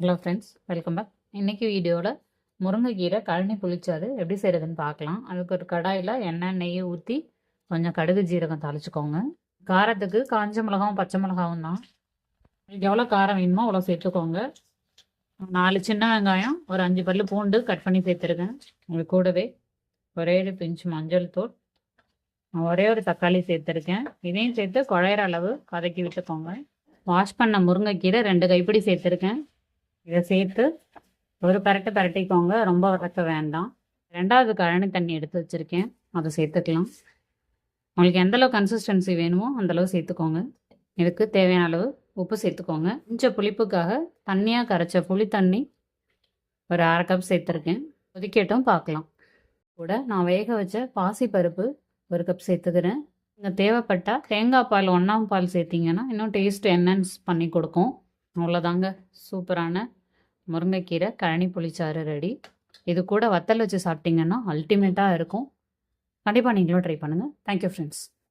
Hello friends, welcome back. இன்றைக்கி வீடியோவில் முருங்கைக்கீரை கழனி புளிச்சாறு எப்படி செய்கிறதுன்னு பார்க்கலாம். அதுக்கு ஒரு கடாயில் எண்ணெய் நெய் ஊற்றி கொஞ்சம் கடுகு ஜீரகம் தாளிச்சுக்கோங்க. காரத்துக்கு காஞ்ச மிளகாவும் பச்சை மிளகாவும் தான். உங்களுக்கு எவ்வளோ காரம் வேணுமோ அவ்வளோ சேர்த்துக்கோங்க. 4 சின்ன வெங்காயம், ஒரு 5 பல் பூண்டு கட் பண்ணி சேர்த்துருக்கேன். அது கூடவே ஒரே ஒரு பிஞ்சு மஞ்சள் தூள், ஒரே ஒரு தக்காளி சேர்த்துருக்கேன். இதையும் சேர்த்து குழையிற அளவு வதக்கி விட்டுக்கோங்க. வாஷ் பண்ண முருங்கைக்கீரை 2 கைப்பிடி சேர்த்துருக்கேன். இதை சேர்த்து ஒரு பரட்டிக்கோங்க, ரொம்ப வதக்க வேண்டாம். 2வது கழனி தண்ணி எடுத்து வச்சுருக்கேன், அதை சேர்த்துக்கலாம். உங்களுக்கு எந்தளவு கன்சிஸ்டன்சி வேணுமோ அந்தளவு சேர்த்துக்கோங்க. இதுக்கு தேவையான அளவு உப்பு சேர்த்துக்கோங்க. கொஞ்சம் புளிப்புக்காக தண்ணியாக கரைச்ச புளி தண்ணி ஒரு 1/2 கப் சேர்த்துருக்கேன். கொதிக்கட்டும், பார்க்கலாம். கூட நான் வேக வச்ச பாசிப்பருப்பு 1 கப் சேர்த்துக்கிறேன். இங்கே தேவைப்பட்டால் தேங்காய் பால் 1ஆம் பால் சேர்த்திங்கன்னா இன்னும் டேஸ்ட் என்ஹான்ஸ் பண்ணி கொடுக்கும். அவ்வளோதாங்க, சூப்பரான முருங்கைக்கீரை கழனி புளிச்சாறு ரெடி. இது கூட வத்தல் வச்சு சாப்பிட்டிங்கன்னா அல்டிமேட்டாக இருக்கும். கண்டிப்பாக நீங்களும் ட்ரை பண்ணுங்கள். Thank you friends.